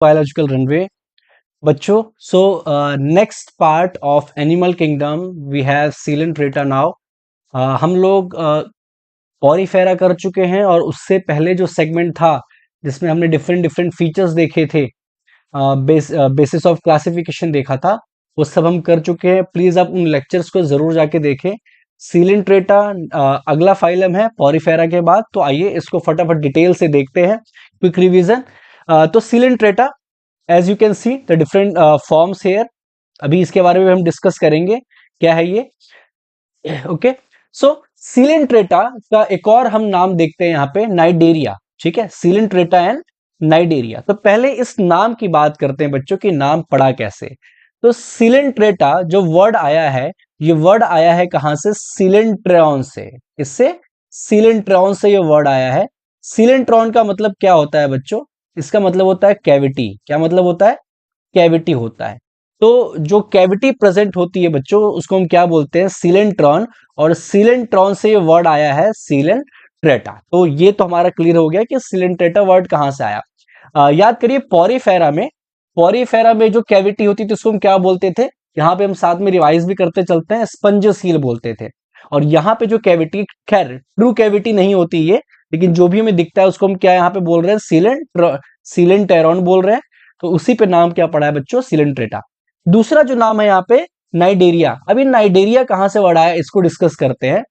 Biological runway बच्चों। So next part of animal kingdom we have coelenterata now. हम लोग Porifera कर चुके हैं और उससे पहले जो सेगमेंट था जिसमें हमने डिफरेंट डिफरेंट फीचर्स देखे थे, बेसिस ऑफ क्लासिफिकेशन देखा था, वो सब हम कर चुके हैं। प्लीज आप उन लेक्चर्स को जरूर जाके देखें। सीलेंट्रेटा अगला फाइलम है पॉरीफेरा के बाद, तो आइए इसको फटाफट डिटेल से देखते हैं। Quick revision. तो coelenterata, as you can see the different forms here, अभी इसके बारे में हम डिस्कस करेंगे क्या है ये। ओके, सो सीलेंट्रेटा का एक और हम नाम देखते हैं यहाँ पे, नाइडेरिया। ठीक है, सीलेंट्रेटा एंड नाइडेरिया। तो पहले इस नाम की बात करते हैं बच्चों कि नाम पड़ा कैसे। तो सीलेंट्रेटा जो वर्ड आया है, ये वर्ड आया है कहां से? सीलेंट्रॉन से। इससे सीलेंट्रॉन से ये वर्ड आया है। सीलेंट्रॉन का मतलब क्या होता है बच्चों? इसका मतलब होता है कैविटी। क्या मतलब होता है? कैविटी होता है। तो जो कैविटी प्रेजेंट होती है बच्चों, उसको हम क्या बोलते हैं? सीलेंट्रॉन। और सीलेंट्रॉन से ये वर्ड आया है सीलेंट्रेटा। तो ये तो हमारा क्लियर हो गया कि सीलेंट्रेटा वर्ड कहां से आया। याद करिए, पॉरीफेरा में जो कैविटी होती थी उसको हम क्या बोलते थे? यहाँ पे हम साथ में रिवाइज भी करते चलते हैं, स्पंज सील बोलते थे। और यहाँ पे जो कैविटी, खैर ट्रू कैविटी नहीं होती ये, लेकिन जो भी हमें दिखता है उसको हम क्या यहाँ पे बोल रहे हैं? सीलेंटेरॉन बोल रहे हैं। तो उसी पे नाम क्या पड़ा है बच्चों? सीलेंट्रेटा। दूसरा जो नाम है यहाँ पे, नाइडेरिया। अभी नाइडेरिया कहां से वर्ड आया, इसको डिस्कस करते हैं।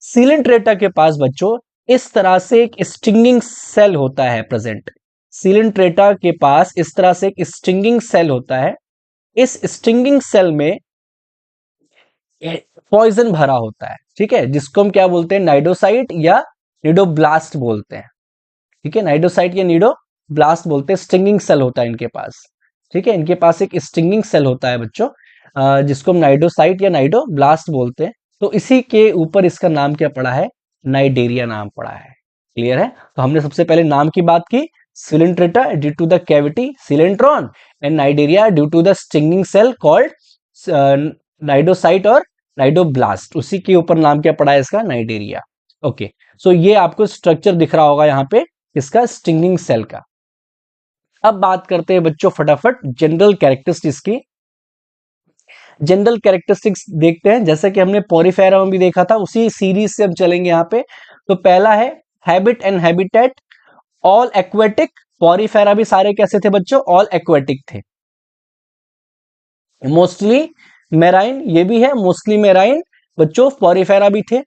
सीलेंट्रेटा के पास बच्चों इस तरह से एक स्टिंगिंग सेल होता है प्रेजेंट। सीलेंट्रेटा के पास इस तरह से एक स्टिंगिंग सेल होता है। इस स्टिंगिंग सेल में पॉइजन भरा होता है। ठीक है, जिसको हम क्या बोलते हैं? नाइडोसाइट या निडोब्लास्ट बोलते हैं। ठीक है, नाइडोसाइट या निडोब्लास्ट बोलते हैं। स्टिंगिंग सेल होता है इनके पास। ठीक है, इनके पास एक स्टिंगिंग सेल होता है बच्चों, जिसको हम नाइडोसाइट या नाइडोब्लास्ट बोलते हैं। तो इसी के ऊपर इसका नाम क्या पड़ा है? नाइडेरिया नाम पड़ा है। क्लियर है? तो हमने सबसे पहले नाम की बात की, coelenterata due to the cavity coelenteron, and cnidaria due to the stinging cell called cnidocyte और नाइडोब्लास्ट। उसी के ऊपर नाम क्या पड़ा है इसका? नाइडेरिया। ओके, सो ये आपको स्ट्रक्चर दिख रहा होगा यहाँ पे इसका, स्टिंगिंग सेल का। अब बात करते हैं बच्चों फटाफट जनरल कैरेक्टरिस्टिक्स की। जनरल कैरेक्टरिस्टिक्स देखते हैं, जैसा कि हमने पॉरीफेरा में भी देखा था, उसी सीरीज से हम चलेंगे यहाँ पे। तो पहला है habit and habitat. All aquatic. Porifera भी सारे कैसे थे बच्चों? ऑल एक्वेटिक थे। मोस्टली मेराइन, ये भी है मोस्टली मेराइन बच्चों, पॉरीफेरा भी थे।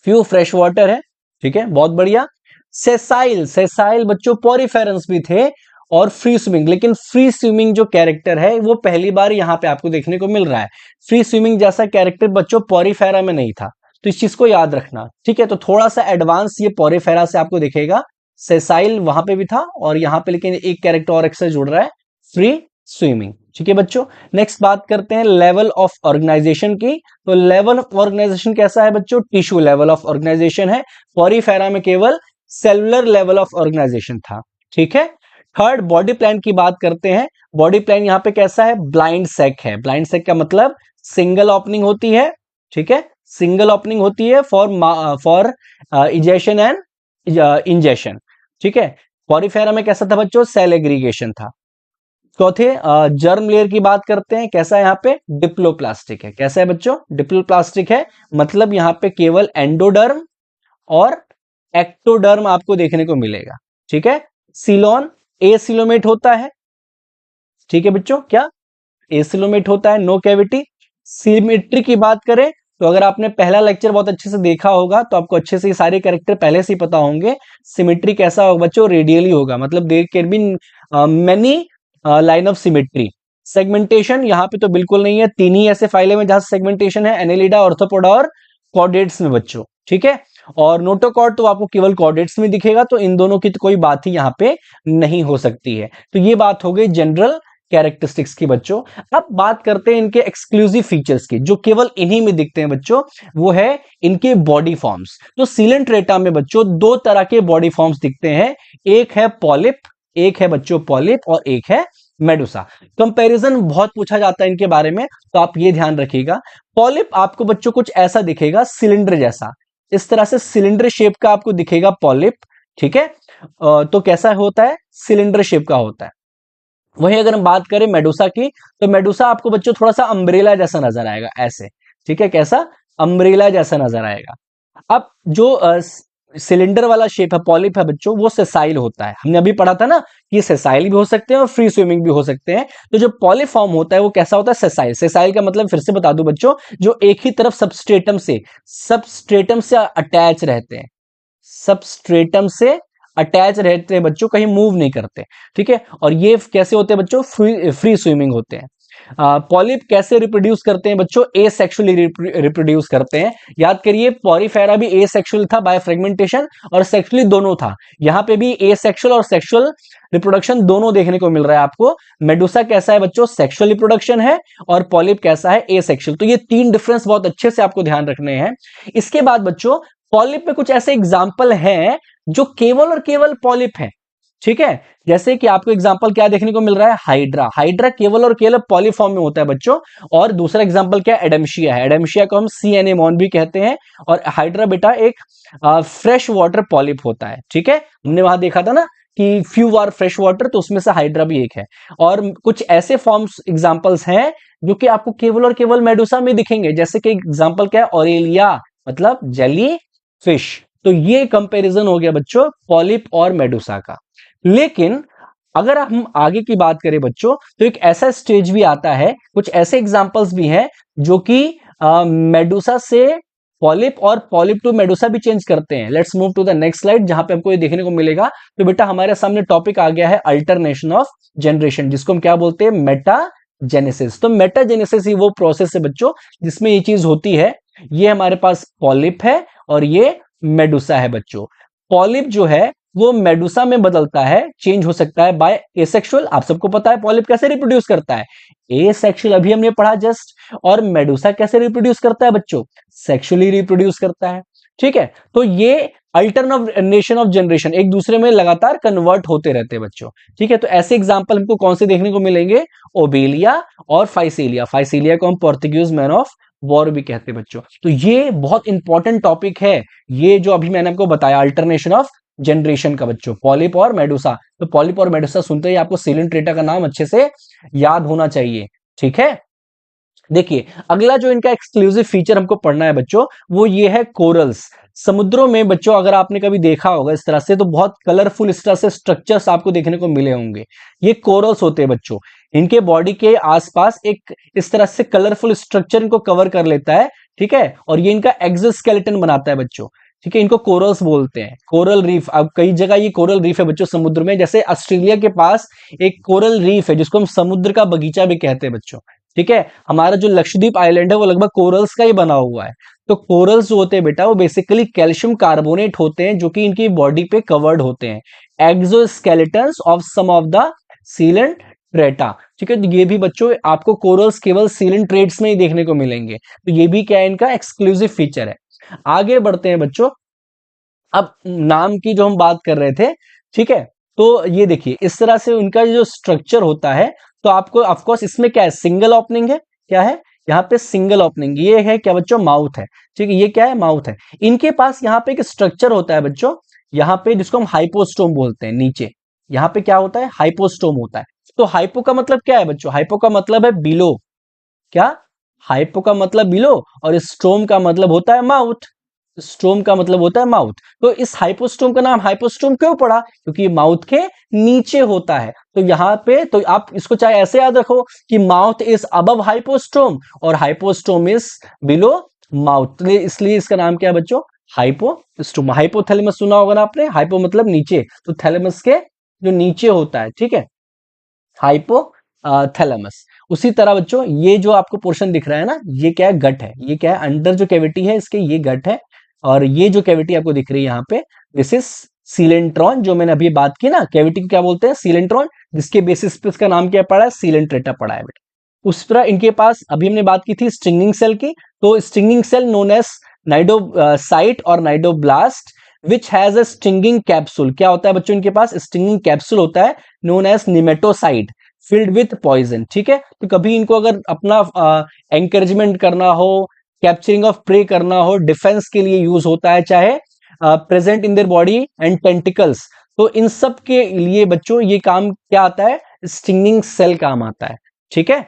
फ्यू फ्रेश वाटर है। ठीक है, बहुत बढ़िया। सेसाइल बच्चों पॉरीफेरेंस भी थे। और फ्री स्विमिंग, लेकिन फ्री स्विमिंग जो कैरेक्टर है वो पहली बार यहां पे आपको देखने को मिल रहा है। फ्री स्विमिंग जैसा कैरेक्टर बच्चों पॉरीफेरा में नहीं था, तो इस चीज को याद रखना। ठीक है, तो थोड़ा सा एडवांस ये पॉरीफेरा से आपको दिखेगा। सेसाइल वहां पे भी था और यहां पे लेकिन एक कैरेक्टर और एक्स्ट्रा जुड़ रहा है, फ्री स्विमिंग। ठीक है बच्चों, नेक्स्ट बात करते हैं लेवल ऑफ ऑर्गेनाइजेशन की। तो लेवल ऑफ ऑर्गेनाइजेशन कैसा है बच्चों? टिश्यू लेवल ऑफ ऑर्गेनाइजेशन है। पॉरीफेरा में केवल सेलुलर लेवल ऑफ ऑर्गेनाइजेशन था। ठीक है, थर्ड बॉडी प्लान की बात करते हैं। बॉडी प्लान यहां पे कैसा है? ब्लाइंड सेक है। ब्लाइंड सेक का मतलब सिंगल ओपनिंग होती है। ठीक है, सिंगल ओपनिंग होती है फॉर इजेशन एंड इंजेशन। ठीक है, पॉरीफेरा में कैसा था बच्चों? सेल एग्रीगेशन था। चौथे जर्म लेयर की बात करते हैं, कैसा है यहाँ पे? डिप्लोप्लास्टिक है। कैसा है बच्चों? डिप्लोप्लास्टिक है। मतलब यहाँ पे केवल एंडोडर्म और एक्टोडर्म आपको देखने को मिलेगा। ठीक है, सिलोन एसिलोमेट होता है। ठीक है बच्चों, क्या एसिलोमेट होता है, नो कैविटी। सिमेट्री की बात करें तो अगर आपने पहला लेक्चर बहुत अच्छे से देखा होगा तो आपको अच्छे से ये सारे कैरेक्टर पहले से ही पता होंगे। सिमेट्री कैसा होगा बच्चों? रेडियली होगा, मतलब there can be many line of symmetry. Segmentation यहाँ पे तो बिल्कुल नहीं है। तीन ही ऐसे फाइलें में जहां सेगमेंटेशन है, एनेलिडा, ऑर्थोपोडा और कॉर्डेट्स में बच्चों। ठीक है, और नोटोकॉर्ड तो आपको केवल कॉर्डेट्स में दिखेगा, तो इन दोनों की तो कोई बात ही यहाँ पे नहीं हो सकती है। तो ये बात हो गई जनरल कैरेक्टरिस्टिक्स की बच्चों। अब बात करते हैं इनके एक्सक्लूसिव फीचर्स की, जो केवल इन्हीं में दिखते हैं बच्चों। वो है इनके बॉडी फॉर्म्स। तो सीलेंट्रेटा में बच्चों दो तरह के बॉडी फॉर्म्स दिखते हैं। एक है पॉलिप, एक है बच्चों पॉलिप, और एक है मेडुसा। कंपैरिजन बहुत पूछा जाता है इनके बारे में, तो आप ये ध्यान रखिएगा। पॉलिप आपको बच्चों कुछ ऐसा दिखेगा, सिलेंडर जैसा। इस तरह से सिलेंडर शेप का आपको दिखेगा पॉलिप। ठीक है, तो कैसा होता है, सिलेंडर शेप का होता है। वहीं अगर हम बात करें मेडुसा की, तो मेडुसा आपको बच्चों थोड़ा सा अम्ब्रेला जैसा नजर आएगा ऐसे, ठीक है, कैसा, अम्ब्रेला जैसा नजर आएगा। अब जो सिलेंडर वाला शेप है, पॉलिप है बच्चों, वो सेसाइल होता है। हमने अभी पढ़ा था ना कि सेसाइल भी हो सकते हैं और फ्री स्विमिंग भी हो सकते हैं। तो जो पॉलिप फॉर्म होता है वो कैसा होता है, सेसाइल। सेसाइल का मतलब फिर से बता दूं बच्चों, जो एक ही तरफ सबस्ट्रेटम से अटैच रहते हैं, सबस्ट्रेटम से अटैच रहते हैं बच्चों, कहीं मूव नहीं करते, ठीक है। और ये कैसे होते हैं बच्चों, फ्री स्विमिंग होते हैं। पॉलिप कैसे रिप्रोड्यूस करते हैं बच्चों, ए सेक्सुअली रिप्रोड्यूस करते हैं। याद करिए, पॉरीफेरा भी ए सेक्सुअल था बाय फ्रेगमेंटेशन, और सेक्सुअली दोनों था। यहां पे भी ए सेक्सुअल और सेक्सुअल रिप्रोडक्शन दोनों देखने को मिल रहा है आपको। मेडुसा कैसा है बच्चों, सेक्सुअल रिप्रोडक्शन है, और पॉलिप कैसा है, ए सेक्सुअल। तो ये तीन डिफरेंस बहुत अच्छे से आपको ध्यान रखने हैं। इसके बाद बच्चों, पॉलिप में कुछ ऐसे एग्जाम्पल हैं जो केवल और केवल पॉलिप है, ठीक है। जैसे कि आपको एग्जांपल क्या देखने को मिल रहा है, हाइड्रा। हाइड्रा केवल और केवल पॉलीफॉर्म में होता है बच्चों। और दूसरा एग्जांपल क्या है, एडम्शिया है। एडम्शिया को हम सी एनेमोन भी कहते हैं। और हाइड्रा बेटा एक फ्रेश वाटर पॉलिप होता है, ठीक है। हमने वहां देखा था ना कि फ्यू आर फ्रेश वाटर, तो उसमें से हाइड्रा भी एक है। और कुछ ऐसे फॉर्म्स एग्जांपल्स हैं जो कि आपको केवल और केवल मेडुसा में दिखेंगे। जैसे कि एग्जांपल क्या है, ऑरेलिया, मतलब जेली फिश। तो ये कंपैरिजन हो गया बच्चों पॉलिप और मेडुसा का। लेकिन अगर हम आगे की बात करें बच्चों, तो एक ऐसा स्टेज भी आता है, कुछ ऐसे एग्जांपल्स भी हैं जो कि मेडुसा से पॉलिप और पॉलिप टू मेडुसा भी चेंज करते हैं। Let's move to the next slide, जहां पे हमको ये देखने को मिलेगा। तो बेटा हमारे सामने टॉपिक आ गया है अल्टरनेशन ऑफ जनरेशन, जिसको हम क्या बोलते हैं, मेटाजेनेसिस। तो मेटाजेनेसिस ही वो प्रोसेस है बच्चों जिसमें ये चीज होती है। ये हमारे पास पॉलिप है और ये मेडुसा है बच्चों। पॉलिप जो है वो मेडुसा में बदलता है, चेंज हो सकता है बाय एसेक्सुअल। आप सबको पता है पॉलिप कैसे रिप्रोड्यूस करता है, एसेक्सुअल, अभी हमने पढ़ा जस्ट। और मेडुसा कैसे रिप्रोड्यूस करता है बच्चों, सेक्सुअली रिप्रोड्यूस करता है, ठीक है। तो ये अल्टरनेशन ऑफ जनरेशन एक दूसरे में लगातार कन्वर्ट होते रहते हैं बच्चों, ठीक है। तो ऐसे एग्जांपल हमको कौन से देखने को मिलेंगे, ओबेलिया और फाइसेलिया। फाइसेलिया को हम पोर्तुगीज मैन ऑफ वॉर भी कहते हैं बच्चों। तो ये बहुत इंपॉर्टेंट टॉपिक है, ये जो अभी मैंने आपको बताया, अल्टरनेशन ऑफ जनरेशन का बच्चों, पॉलिप और मेडुसा। तो पॉलिप और मेडुसा सुनते ही आपको सीलेंट्रेटा का नाम अच्छे से याद होना चाहिए, ठीक है। देखिए अगला जो इनका एक्सक्लूसिव फीचर हमको पढ़ना है बच्चों, वो ये है कोरल्स। समुद्रों में बच्चों अगर आपने कभी देखा होगा इस तरह से, तो बहुत कलरफुल इस तरह से स्ट्रक्चर्स आपको देखने को मिले होंगे। ये कोरल्स होते हैं बच्चों। इनके बॉडी के आसपास एक इस तरह से कलरफुल स्ट्रक्चर इनको कवर कर लेता है, ठीक है। और ये इनका एक्सोस्केलेटन बनाता है बच्चों, ठीक है। इनको कोरल्स बोलते हैं, कोरल रीफ। अब कई जगह ये कोरल रीफ है बच्चों समुद्र में, जैसे ऑस्ट्रेलिया के पास एक कोरल रीफ है जिसको हम समुद्र का बगीचा भी कहते हैं बच्चों, ठीक है। हमारा जो लक्षद्वीप आइलैंड है वो लगभग कोरल्स का ही बना हुआ है। तो कोरल्स जो होते हैं बेटा वो बेसिकली कैल्शियम कार्बोनेट होते हैं जो कि इनकी बॉडी पे कवर्ड होते हैं, exoskeletons of some of the coelenterata, ठीक है। तो ये भी बच्चों आपको कोरल्स केवल सीलेंट्रेट्स में ही देखने को मिलेंगे। तो ये भी क्या है, इनका एक्सक्लूसिव फीचर है। आगे बढ़ते हैं बच्चों, अब नाम की जो हम बात कर रहे थे, ठीक है। तो ये देखिए इस तरह से उनका जो स्ट्रक्चर होता है, तो आपको ऑफकोर्स इसमें क्या है, सिंगल ओपनिंग है, क्या है यहाँ पे सिंगल ओपनिंग, ये है क्या बच्चों, माउथ है, ठीक है। ये क्या है, माउथ है। इनके पास यहाँ पे एक स्ट्रक्चर होता है बच्चों, यहाँ पे जिसको हम हाइपोस्टोम बोलते हैं, नीचे यहाँ पे क्या होता है, हाइपोस्टोम होता है। तो हाइपो का मतलब क्या है बच्चों, हाइपो का मतलब है बिलो, क्या, हाइपो का मतलब बिलो, और स्टोम का मतलब होता है माउथ। स्टोम का मतलब होता है माउथ। तो इस हाइपोस्टोम का नाम हाइपोस्टोम क्यों पड़ा, क्योंकि माउथ के नीचे होता है। तो यहां पे तो आप इसको चाहे ऐसे याद रखो कि माउथ इज अबव हाइपोस्टोम और हाइपोस्टोम इज बिलो माउथ, इसलिए इसका नाम क्या है बच्चों, हाइपोस्टोम। हाइपोथैलेमस सुना होगा ना आपने, हाइपो मतलब नीचे, तो थैलेमस के जो नीचे होता है, ठीक है, हाइपोथैलेमस। उसी तरह बच्चों ये जो आपको पोर्शन दिख रहा है ना, ये क्या है, गट है। ये क्या है, अंडर जो कैविटी है इसके, ये गट है। और ये जो कैविटी आपको दिख रही है यहाँ पे, दिस इज सीलेंट्रॉन, जो मैंने अभी बात की ना, कैविटी को क्या बोलते हैं, सीलेंट्रॉन, जिसके बेसिस पे इसका नाम क्या पड़ा है, सीलेंट्रेटा पड़ा है बेटा। उस तरह इनके पास अभी हमने बात की थी स्ट्रिंगिंग सेल की, तो stringing cell known as cnidocyte और cnidoblast which has a stinging capsule. क्या होता है बच्चों, इनके पास स्टिंगिंग कैप्सूल होता है known as nematocyst filled with poison, ठीक है। तो कभी इनको अगर अपना एंकरेजमेंट करना हो, कैप्चरिंग ऑफ प्रे करना हो, डिफेंस के लिए यूज होता है, चाहे present in their body and tentacles, तो इन सब के लिए बच्चों ये काम क्या आता है, स्टिंगिंग सेल काम आता है, ठीक है,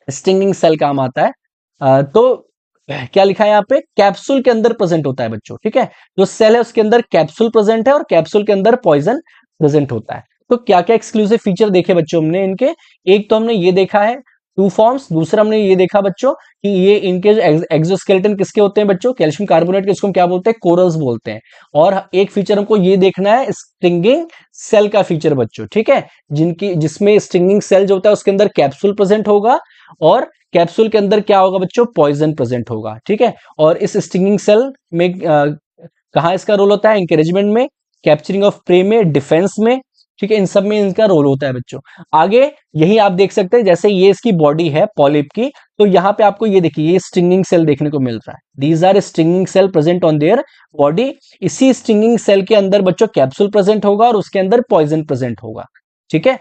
स्टिंगिंग सेल काम आता है। तो क्या लिखा है यहाँ पे, कैप्सूल के अंदर प्रेजेंट होता है बच्चों, ठीक है, जो सेल है उसके अंदर कैप्सूल प्रेजेंट है और कैप्सूल के अंदर पॉइजन प्रेजेंट होता है। तो क्या क्या एक्सक्लूसिव फीचर देखे बच्चों हमने इनके, एक तो हमने ये देखा है टू फॉर्म्स, दूसरा हमने ये देखा बच्चों कि ये इनके एक्सोस्केलेटन किसके होते हैं बच्चों, कैल्शियम कार्बोनेट, किसको हम क्या बोलते हैं, कोरल्स बोलते हैं। और एक फीचर हमको ये देखना है स्टिंगिंग सेल का फीचर बच्चों, ठीक है, जिसमें स्टिंगिंग सेल जो होता है उसके अंदर कैप्सूल प्रेजेंट होगा और कैप्सूल के अंदर क्या होगा बच्चों, पॉइजन प्रेजेंट होगा, ठीक है। और इस स्टिंगिंग सेल में कहाँ इसका रोल होता है, इंकरेजमेंट में, कैप्चरिंग ऑफ प्रे में, डिफेंस में, ठीक है, इन सब में इनका रोल होता है बच्चों। आगे यही आप देख सकते हैं, जैसे ये इसकी बॉडी है पॉलिप की, तो यहाँ पे आपको ये देखिए ये स्टिंगिंग सेल देखने को मिल रहा है, these are stinging cell present on their body. इसी स्टिंगिंग सेल के अंदर बच्चों कैप्सूल प्रेजेंट होगा और उसके अंदर पॉइजन प्रेजेंट होगा, ठीक है।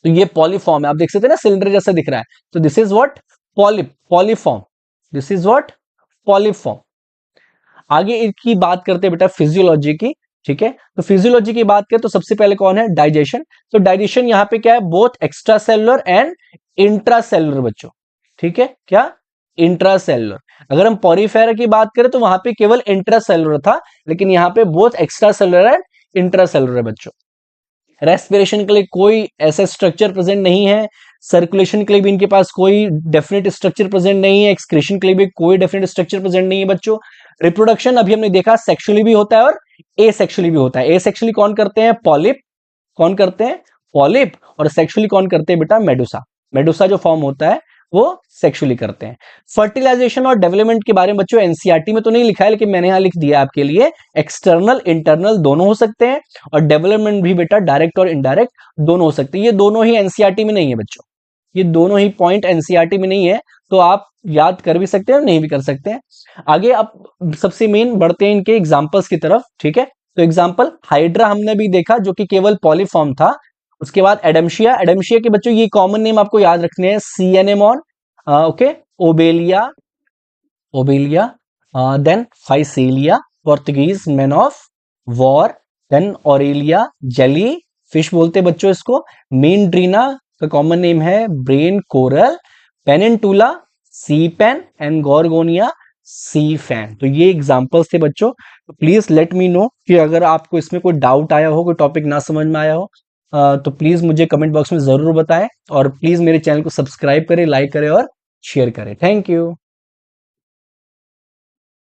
तो ये पॉलीफॉर्म है, आप देख सकते हैं ना सिलेंडर जैसा दिख रहा है, तो this is what, polyform, this is what, polyform. आगे इनकी बात करते हैं बेटा फिजियोलॉजी की, ठीक है। तो फिजियोलॉजी की बात करें तो सबसे पहले कौन है, डाइजेशन। तो डाइजेशन यहाँ पे क्या है, both extra cellular and intra cellular बच्चों, ठीक है, क्या, इंट्रा सेलुलर। अगर हम पॉरीफेरा की बात करें तो वहां पे केवल इंट्रा सेलुलर था, लेकिन यहाँ पे both extra cellular and intra cellular बच्चों। रेस्पिरेशन के लिए कोई ऐसा स्ट्रक्चर प्रेजेंट नहीं है, सर्कुलेशन के लिए भी इनके पास कोई डेफिनेट स्ट्रक्चर प्रेजेंट नहीं है, एक्सक्रीशन के लिए भी कोई डेफिनेट स्ट्रक्चर प्रेजेंट नहीं है बच्चों। रिप्रोडक्शन अभी हमने देखा सेक्सुअली भी होता है और एसेक्सुअली भी होता है। एसेक्सुअली कौन करते हैं, पॉलिप, कौन करते हैं, पॉलिप, और सेक्सुअली कौन करते हैं बेटा, मेडुसा। मेडुसा जो फॉर्म होता है वो सेक्सुअली करते हैं। फर्टिलाइजेशन और डेवलपमेंट के बारे में बच्चों एनसीईआरटी में तो नहीं लिखा है, लेकिन मैंने यहां लिख दिया आपके लिए, एक्सटर्नल इंटरनल दोनों हो सकते हैं, और डेवलपमेंट भी बेटा डायरेक्ट और इनडायरेक्ट दोनों हो सकते हैं। ये दोनों ही एनसीईआरटी में नहीं है बच्चों, ये दोनों ही पॉइंट एनसीईआरटी में नहीं है, तो आप याद कर भी सकते हैं नहीं भी कर सकते हैं। आगे अब सबसे मेन बढ़ते हैं इनके एग्जांपल्स की तरफ, ठीक है। तो एग्जांपल हाइड्रा हमने भी देखा जो कि केवल पॉलीफॉर्म था। उसके बाद एडम्शिया, एडम्शिया के बच्चों ये कॉमन नेम आपको याद रखने हैं, sea anemone, okay, obelia, obelia, then physalia, Portuguese man of war, then aurelia, jelly fish बोलते हैं बच्चों इसको, मेनड्रीना का कॉमन नेम है brain coral, pennatula sea pen, and gorgonia sea fan. तो ये एग्जांपल्स थे बच्चों। तो प्लीज लेट मी नो कि अगर आपको इसमें कोई डाउट आया हो, कोई टॉपिक ना समझ में आया हो, तो प्लीज मुझे कमेंट बॉक्स में जरूर बताएं, और प्लीज मेरे चैनल को सब्सक्राइब करें, लाइक करें और शेयर करें। Thank you.